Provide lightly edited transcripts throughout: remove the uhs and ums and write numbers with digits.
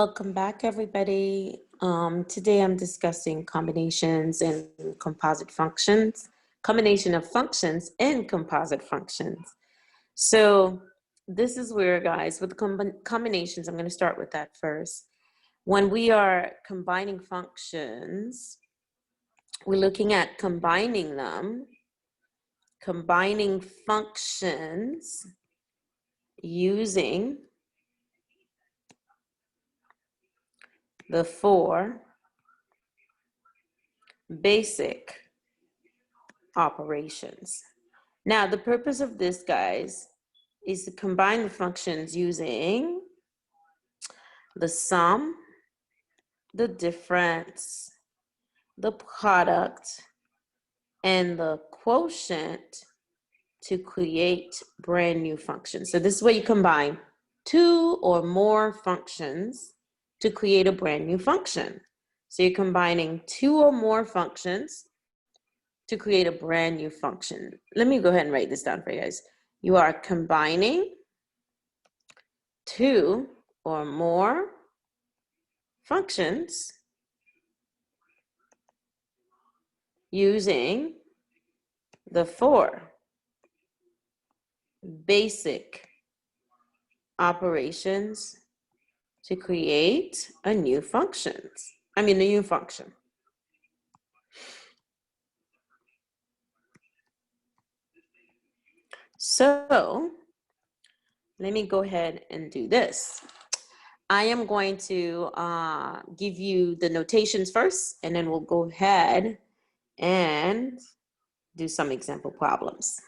Welcome back, everybody. Today I'm discussing combinations and composite functions, combination of functions and composite functions. So this is where, guys, with combinations, I'm going to start with that first. When we are combining functions, we're looking at combining them, combining functions using the four basic operations. Now, the purpose of this, guys, is to combine the functions using the sum, the difference, the product, and the quotient to create brand new functions. So this is where you combine two or more functions to create a brand new function. So you're combining two or more functions to create a brand new function. Let me go ahead and write this down for you guys. You are combining two or more functions using the four basic operations to create a new function. So let me go ahead and do this. I am going to give you the notations first, and then we'll go ahead and do some example problems.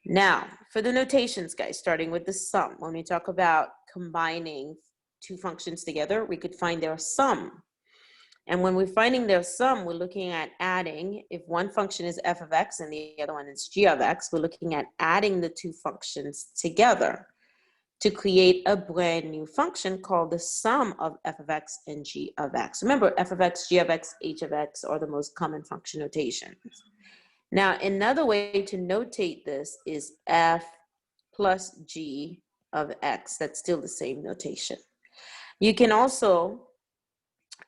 Now, for the notations, guys, starting with the sum, when we talk about combining two functions together, we could find their sum. And when we're finding their sum, we're looking at adding. If one function is f of x and the other one is g of x, we're looking at adding the two functions together to create a brand new function called the sum of f of x and g of x. Remember, f of x, g of x, h of x are the most common function notations. Now, another way to notate this is f plus g of x. That's still the same notation. You can also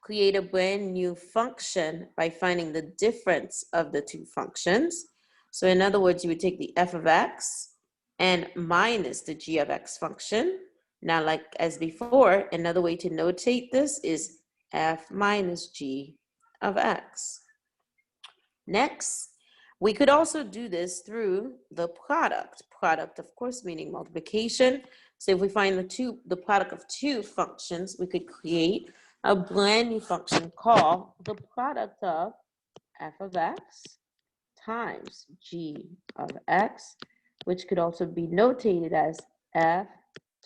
create a brand new function by finding the difference of the two functions. So in other words, you would take the f of x and minus the g of x function. Now, like as before, another way to notate this is f minus g of x. Next, we could also do this through the product. Product, of course, meaning multiplication. So if we find the product of two functions, we could create a brand new function called the product of f of x times g of x, which could also be notated as f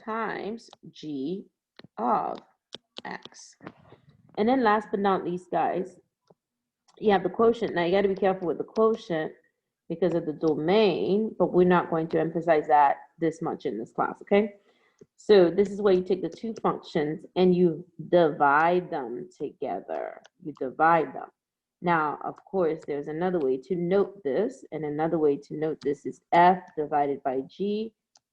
times g of x. And then last but not least, guys, you have the quotient. Now you got to be careful with the quotient because of the domain, but we're not going to emphasize that this much in this class, okay? So this is where you take the two functions and you divide them together. You divide them. Now, of course, there's another way to note this, and another way to note this is f divided by g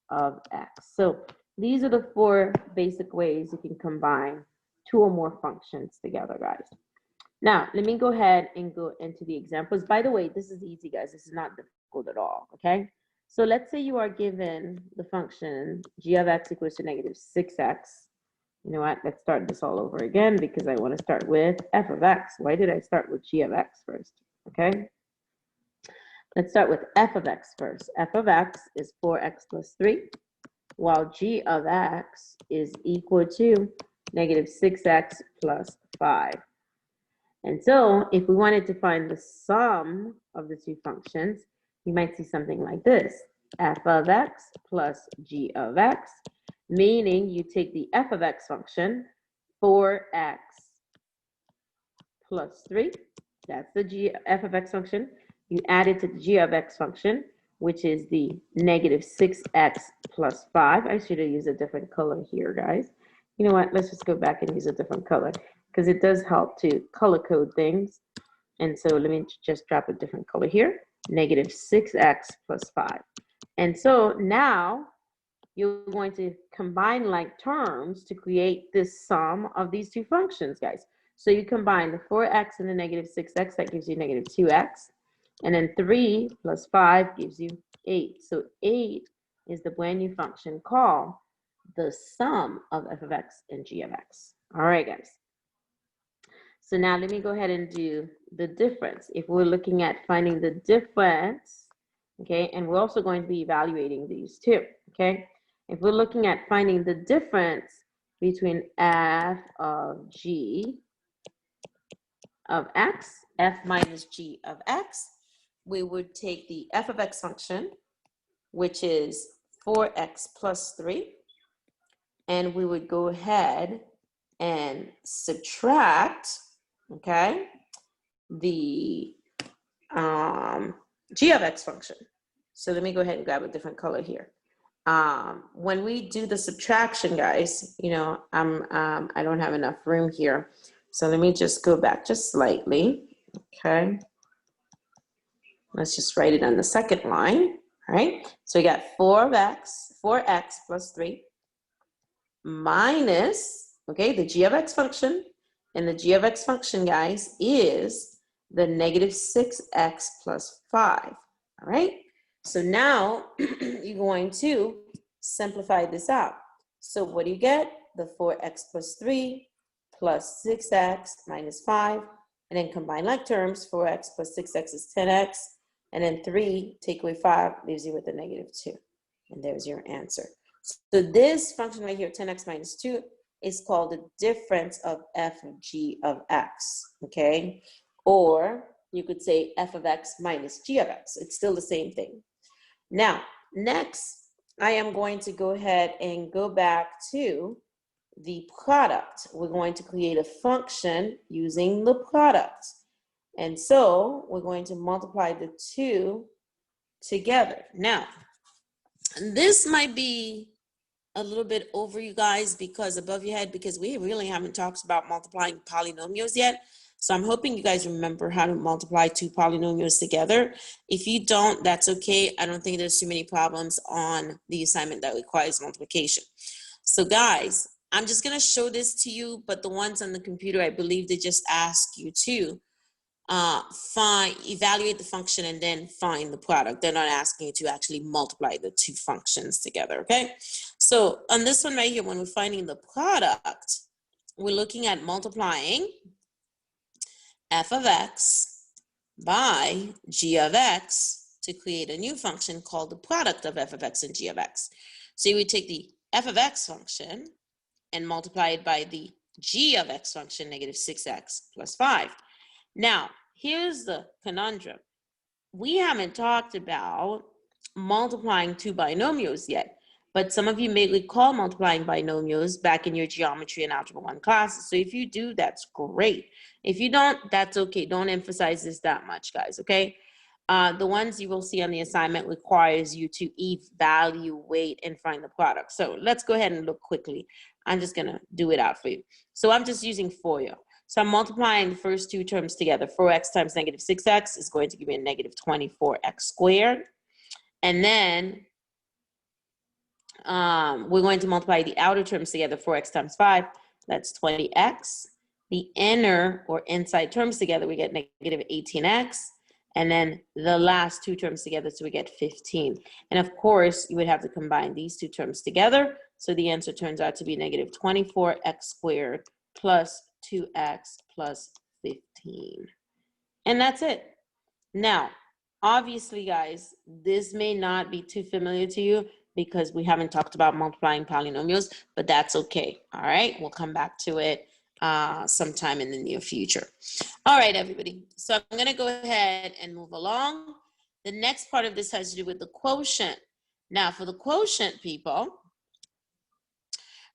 of x. So these are the four basic ways you can combine two or more functions together, guys. Now, let me go ahead and go into the examples. By the way, this is easy, guys. This is not difficult at all, okay? So let's say you are given the function g of x equals to negative 6x. You know what? Let's start this all over again because I want to start with f of x. Why did I start with g of x first? Okay. Let's start with f of x first. F of x is 4x plus 3, while g of x is equal to negative 6x plus 5. And so if we wanted to find the sum of the two functions, you might see something like this. F of x plus g of x, meaning you take the f of x function, 4x plus 3, that's the f of x function. You add it to the g of x function, which is the negative 6x plus 5. I should have used a different color here, guys. You know what? Let's just go back and use a different color because it does help to color code things. And so let me just drop a different color here. Negative 6x plus 5. And so now you're going to combine like terms to create this sum of these two functions, guys. So you combine the 4x and the negative 6x, that gives you negative 2x. And then 3 plus 5 gives you 8. So 8 is the brand new function called the sum of f of x and g of x. All right, guys. So now let me go ahead and do the difference. If we're looking at finding the difference, okay, and we're also going to be evaluating these two, okay? If we're looking at finding the difference between f of g of x, f minus g of x, we would take the f of x function, which is 4x plus 3, and we would go ahead and subtract, okay, the g of x function. So let me go ahead and grab a different color here. When we do the subtraction, guys, you know, I don't have enough room here. So let me just go back just slightly, okay? Let's just write it on the second line, all right? So we got 4x plus 3 minus, okay, the g of x function. And the g of x function, guys, is the negative 6x plus 5, all right? So now you're going to simplify this out. So what do you get? The 4x plus 3 plus 6x minus 5, and then combine like terms, 4x plus 6x is 10x, and then 3 take away 5 leaves you with a negative 2. And there's your answer. So this function right here, 10x minus 2, is called the difference of f of g of x, okay? Or you could say f of x minus g of x. It's still the same thing. Now, next, I am going to go ahead and go back to the product. We're going to create a function using the product. And so we're going to multiply the two together. Now, this might be a little bit over you guys because above your head, because we really haven't talked about multiplying polynomials yet. So I'm hoping you guys remember how to multiply two polynomials together. If you don't, that's okay. I don't think there's too many problems on the assignment that requires multiplication. So guys, I'm just gonna show this to you, but the ones on the computer, I believe they just ask you to evaluate the function and then find the product. They're not asking you to actually multiply the two functions together, okay? So on this one right here, when we're finding the product, we're looking at multiplying f of x by g of x to create a new function called the product of f of x and g of x. So you would take the f of x function and multiply it by the g of x function, negative 6x plus 5. Now, here's the conundrum. We haven't talked about multiplying two binomials yet, but some of you may recall multiplying binomials back in your geometry and algebra 1 classes. So if you do, that's great. If you don't, that's okay. Don't emphasize this that much, guys, okay? The ones you will see on the assignment requires you to evaluate and find the product. So let's go ahead and look quickly. I'm just gonna do it out for you. So I'm just using FOIA. So I'm multiplying the first two terms together. 4x times negative 6x is going to give me a negative 24x squared. And then we're going to multiply the outer terms together, 4x times 5, that's 20x. The inner or inside terms together, we get negative 18x. And then the last two terms together, so we get 15. And of course, you would have to combine these two terms together. So the answer turns out to be negative 24x squared plus 2x plus 15. And that's it. Now, obviously, guys, this may not be too familiar to you because we haven't talked about multiplying polynomials, but that's okay. All right, we'll come back to it sometime in the near future. All right, everybody. So I'm going to go ahead and move along. The next part of this has to do with the quotient. Now, for the quotient, people,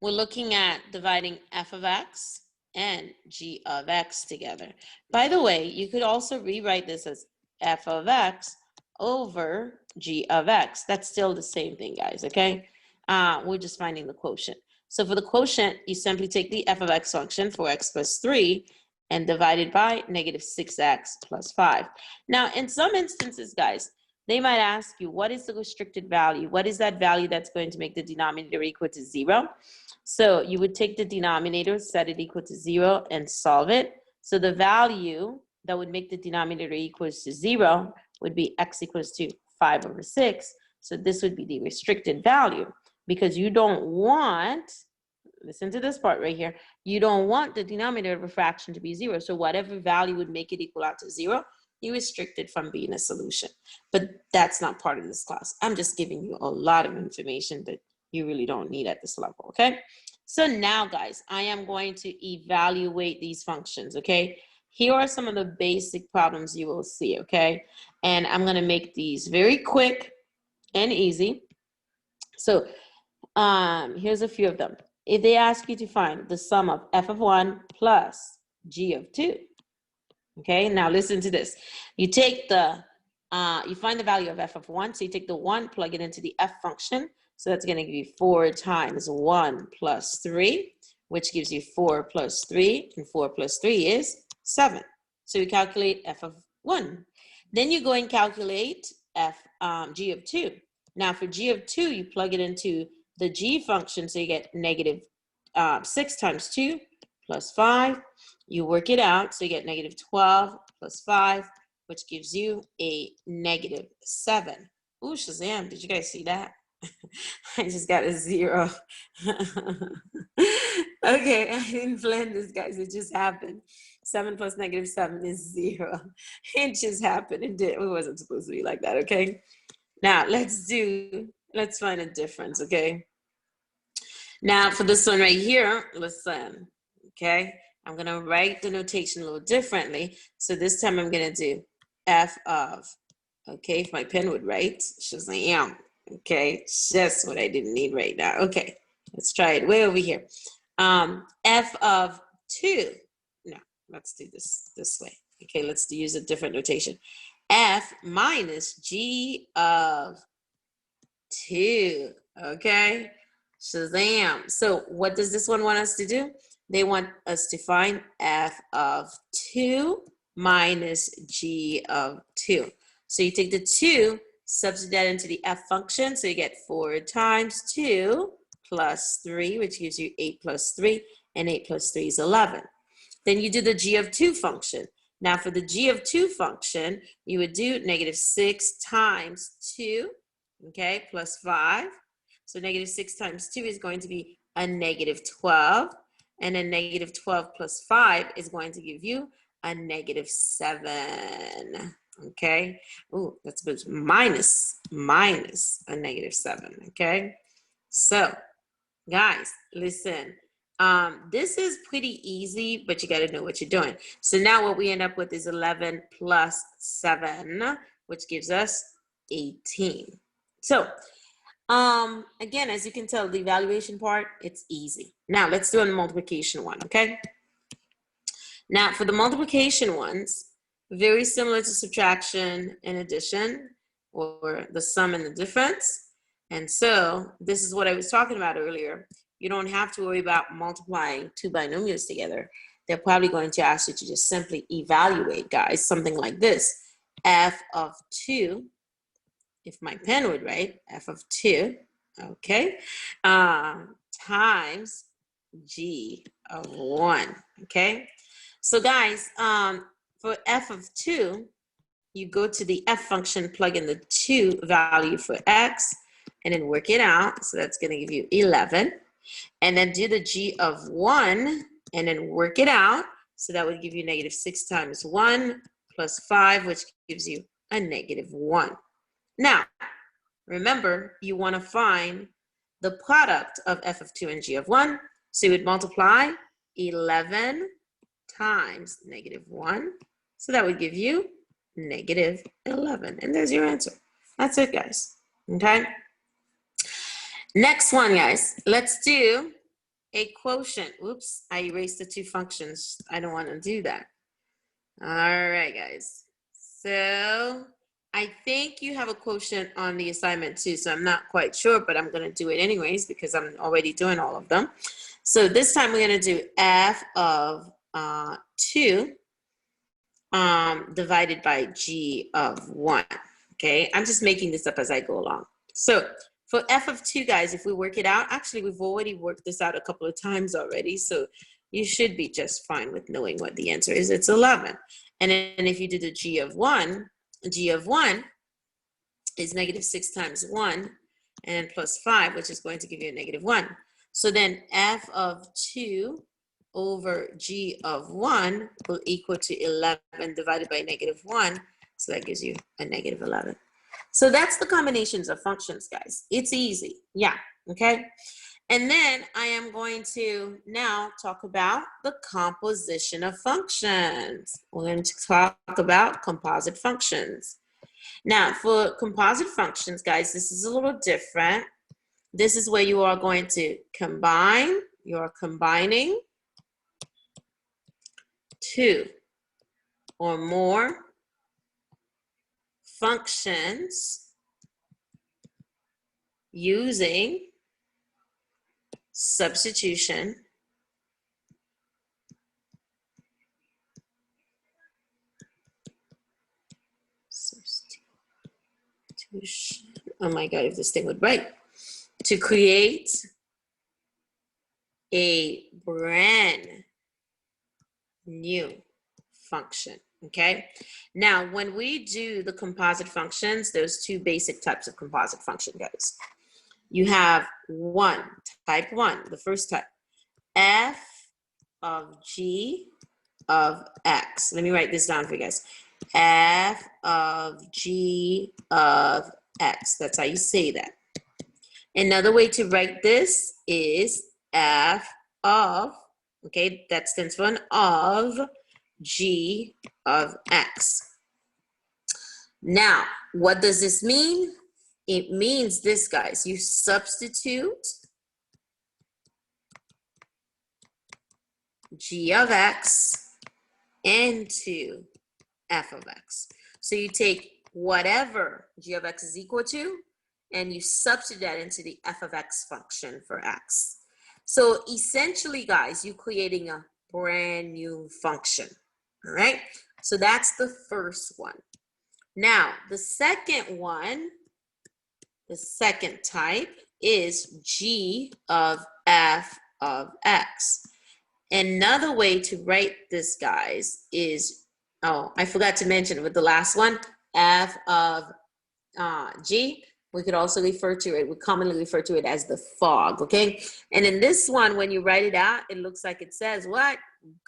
we're looking at dividing f of x and g of x together. By the way, you could also rewrite this as f of x over g of x. That's still the same thing, guys, okay? We're just finding the quotient. So for the quotient, you simply take the f of x function, 4x plus 3, and divide it by negative 6x plus 5. Now, in some instances, guys, they might ask you, what is the restricted value? What is that value that's going to make the denominator equal to 0? So you would take the denominator, set it equal to 0, and solve it. So the value that would make the denominator equals to 0 would be x equals to 5/6. So this would be the restricted value, because you don't want, listen to this part right here, you don't want the denominator of a fraction to be 0. So whatever value would make it equal out to 0, you restrict it from being a solution. But that's not part of this class. I'm just giving you a lot of information that you really don't need at this level, okay? So now, guys, I am going to evaluate these functions, okay? Here are some of the basic problems you will see, okay? And I'm going to make these very quick and easy. So here's a few of them. If they ask you to find the sum of f of 1 plus g of 2, okay, now listen to this. You take the, you find the value of f of 1, so you take the 1, plug it into the f function, so that's going to give you 4 times 1 plus 3, which gives you 4 plus 3, and 4 plus 3 is 7. So you calculate f of 1. Then you go and calculate g of 2. Now for g of 2, you plug it into the g function, so you get negative 6 times 2 plus 5. You work it out, so you get negative 12 plus 5, which gives you a negative 7. Ooh, Shazam, did you guys see that? I just got a 0. Okay, I didn't plan this, guys. It just happened. 7 plus negative 7 is 0. It just happened. It wasn't supposed to be like that, okay? Now, let's find a difference, okay? Now, for this one right here, listen, okay? I'm going to write the notation a little differently. So this time I'm going to do f of, okay, if my pen would write, Shazam. Okay, just what I didn't need right now. Okay, let's try it way over here. F of 2. No, let's do this way. Okay, let's use a different notation. F minus g of 2. Okay, Shazam. So what does this one want us to do? They want us to find f of 2 minus g of 2. So you take the 2, substitute that into the f function, so you get 4 times 2 plus 3, which gives you 8 plus 3, and 8 plus 3 is 11. Then you do the g of 2 function. Now for the g of 2 function, you would do negative 6 times 2, okay, plus 5. So negative 6 times 2 is going to be a negative 12, and then negative 12 plus 5 is going to give you a negative 7. Okay, ooh, that's good. Minus a negative 7. Okay, so guys, listen, this is pretty easy, but you got to know what you're doing. So now what we end up with is 11 plus 7, which gives us 18. So again, as you can tell, the evaluation part, it's easy. Now let's do a multiplication one, okay? Now for the multiplication ones, very similar to subtraction and addition, or the sum and the difference. And so this is what I was talking about earlier. You don't have to worry about multiplying two binomials together. They're probably going to ask you to just simply evaluate, guys, something like this. F of 2, if my pen would write, f of 2, okay, times g of 1, okay? So guys, for f of 2, you go to the f function, plug in the 2 value for x, and then work it out. So that's going to give you 11. And then do the g of 1, and then work it out. So that would give you negative 6 times 1 plus 5, which gives you a negative 1. Now, remember, you want to find the product of f of 2 and g of 1. So you would multiply 11 times negative 1. So that would give you negative 11. And there's your answer. That's it, guys. Okay? Next one, guys. Let's do a quotient. Oops, I erased the 2 functions. I don't want to do that. All right, guys. So I think you have a quotient on the assignment too, so I'm not quite sure, but I'm going to do it anyways because I'm already doing all of them. So this time we're going to do f of 2 divided by g of 1. okay? I'm just making this up as I go along. So for f of 2, guys, if we work it out, actually, we've already worked this out a couple of times already, so you should be just fine with knowing what the answer is. It's 11. And then if you do the g of 1 is negative 6 times 1 and plus 5, which is going to give you a negative 1. So then f of 2 over g of 1 will equal to 11 divided by negative 1. So that gives you a negative 11. So that's the combinations of functions, guys. It's easy. Yeah, okay? And then I am going to now talk about the composition of functions. We're going to talk about composite functions. Now, for composite functions, guys, this is a little different. This is where you are going to combine. You're combining two or more functions using substitution oh my God, if this thing would write, to create a brand new function, okay? Now, when we do the composite functions, there's two basic types of composite function, guys. You have type 1, the first type, f of g of x. Let me write this down for you guys. F of g of x. That's how you say that. Another way to write this is f of, okay, that stands for an of g of x. Now, what does this mean? It means this, guys. You substitute g of x into f of x. So you take whatever g of x is equal to, and you substitute that into the f of x function for x. So essentially, guys, you're creating a brand new function, all right? So that's the first one. Now, the second one, the second type is g of f of x. Another way to write this, guys, is, oh, I forgot to mention with the last one, f of g, we could also refer to it, we commonly refer to it as the fog, okay? And in this one, when you write it out, it looks like it says what?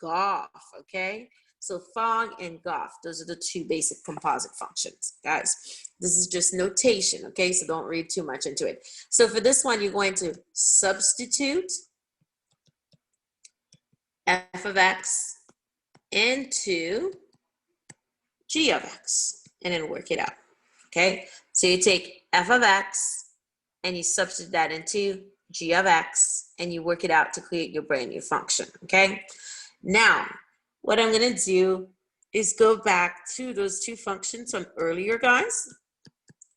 Goff, okay? So fog and goff, those are the two basic composite functions, guys. This is just notation, okay? So don't read too much into it. So for this one, you're going to substitute f of x into g of x and then work it out, okay? So you take f of x and you substitute that into g of x and you work it out to create your brand new function, okay? Now, what I'm gonna do is go back to those two functions from earlier, guys,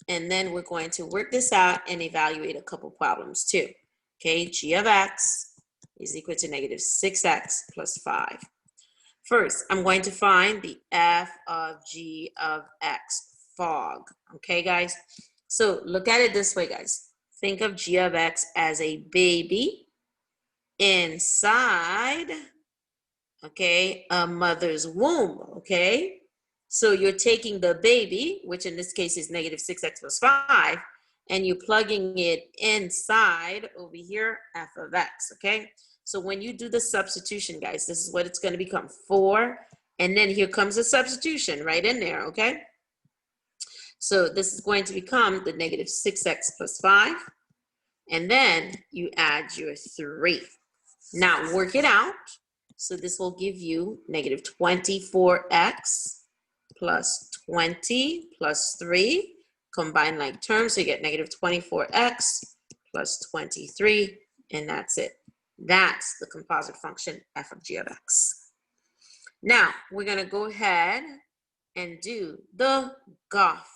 and then we're going to work this out and evaluate a couple problems too, okay? G of x is equal to negative 6x plus 5. First, I'm going to find the f of g of x, fog, okay, guys? So look at it this way, guys. Think of g of x as a baby inside, okay, a mother's womb, okay? So you're taking the baby, which in this case is negative 6x plus 5, and you're plugging it inside over here, f of x, okay? So when you do the substitution, guys, this is what it's going to become, 4, and then here comes the substitution right in there, okay? So this is going to become the negative 6x plus 5, and then you add your 3. Now work it out. So this will give you negative 24x plus 20 plus 3. Combine like terms, so you get negative 24x plus 23, and that's it. That's the composite function f of g of x. Now, we're going to go ahead and do the goff,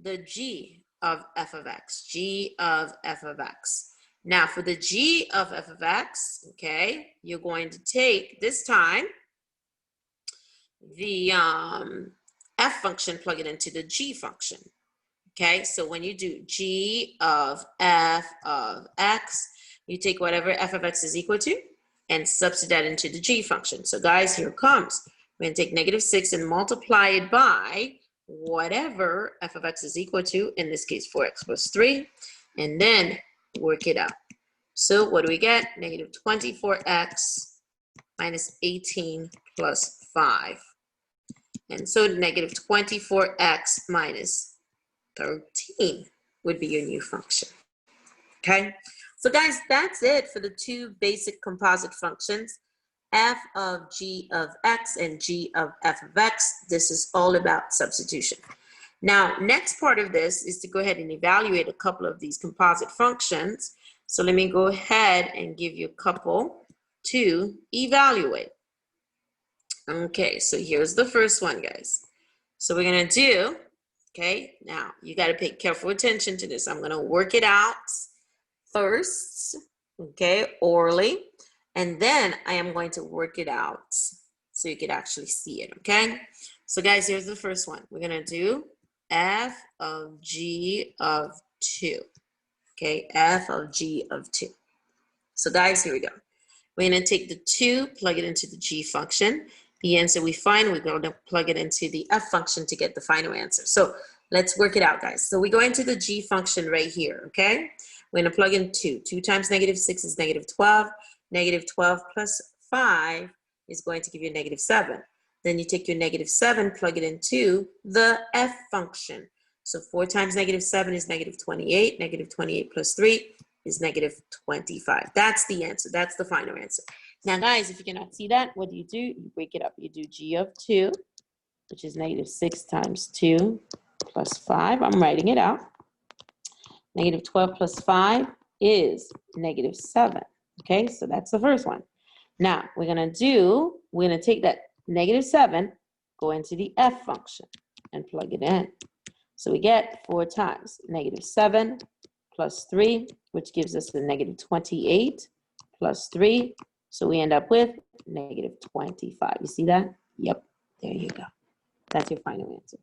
the g of f of x, g of f of x. Now, for the g of f of x, okay, you're going to take, this time, the f function, plug it into the g function. Okay, so when you do g of f of x, you take whatever f of x is equal to and substitute that into the g function. So guys, here it comes. We're going to take -6 and multiply it by whatever f of x is equal to, in this case 4x plus 3, and then work it out. So what do we get? -24x minus 18 plus 5. And so -24x minus 13 would be your new function. Okay, so guys, that's it for the two basic composite functions, f of g of x and g of f of x. This is all about substitution. Now, next part of this is to go ahead and evaluate a couple of these composite functions. So let me go ahead and give you a couple to evaluate. Okay, so here's the first one, guys. So we're gonna do, okay, now you gotta pay careful attention to this. I'm gonna work it out first, okay, orally, and then I am going to work it out so you can actually see it, okay? So guys, here's the first one. We're gonna do f of g of 2, okay, f of g of 2. So guys, here we go. We're gonna take the 2, plug it into the g function. The answer we find, we're going to plug it into the f function to get the final answer. So let's work it out, guys. So we go into the g function right here, okay? We're going to plug in 2. 2 times -6 is -12. -12 plus 5 is going to give you a -7. Then you take your -7, plug it into the f function. So 4 times -7 is -28. -28 plus 3 is -25. That's the answer. That's the final answer. Now, guys, if you cannot see that, what do? You break it up. You do g of 2, which is -6 times 2 plus 5. I'm writing it out. -12 plus 5 is -7. Okay, so that's the first one. Now, we're going to take that -7, go into the f function, and plug it in. So we get 4 times -7 plus 3, which gives us the -28 plus 3. So we end up with -25. You see that? Yep, there you go. That's your final answer.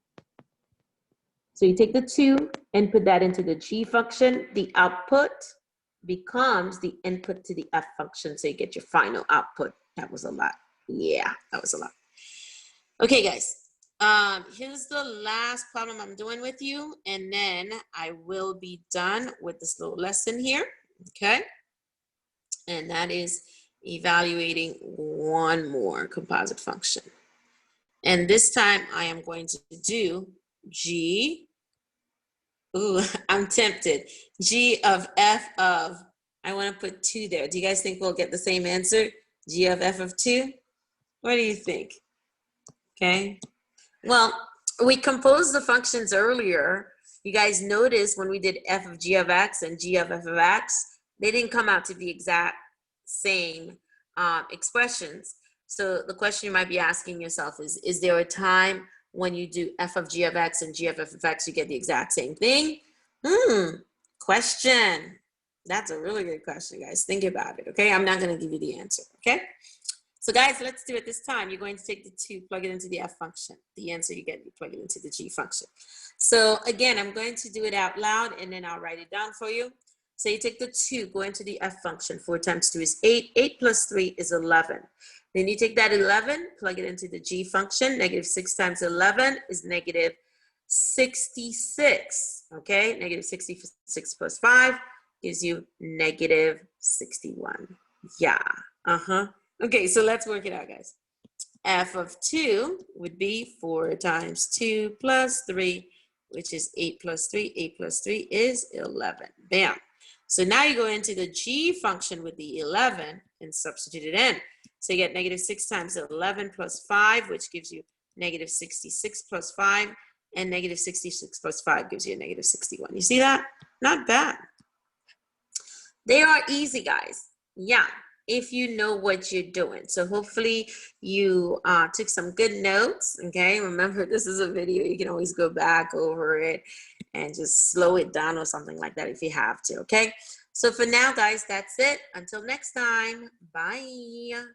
So you take the 2 and put that into the g function. The output becomes the input to the f function. So you get your final output. That was a lot. Yeah, that was a lot. Okay, guys. Here's the last problem I'm doing with you, and then I will be done with this little lesson here. Okay, and that is evaluating one more composite function. And this time I am going to do g, ooh, I'm tempted, g of f of, I want to put 2 there. Do you guys think we'll get the same answer? G of f of 2? What do you think? Okay, well, we composed the functions earlier. You guys noticed when we did f of g of x and g of f of x, they didn't come out to the exact same expressions. So the question you might be asking yourself is there a time when you do f of g of x and g of f of x, you get the exact same thing? Question. That's a really good question, guys. Think about it, okay? I'm not going to give you the answer, okay? So guys, let's do it this time. You're going to take the 2, plug it into the f function. The answer you get, you plug it into the g function. So again, I'm going to do it out loud, and then I'll write it down for you. So you take the 2, go into the f function. 4 times 2 is 8. 8 plus 3 is 11. Then you take that 11, plug it into the g function. -6 times 11 is -66. Okay, -66 plus 5 gives you -61. Yeah, Okay, so let's work it out, guys. F of 2 would be 4 times 2 plus 3, which is 8 plus 3. 8 plus 3 is 11. Bam. So now you go into the g function with the 11 and substitute it in. So you get -6 times 11 plus 5, which gives you -66 plus 5, and -66 plus 5 gives you a -61. You see that? Not bad. They are easy, guys. Yeah, if you know what you're doing. So hopefully you took some good notes, okay? Remember, this is a video. You can always go back over it and just slow it down or something like that if you have to, okay? So for now, guys, that's it. Until next time, bye.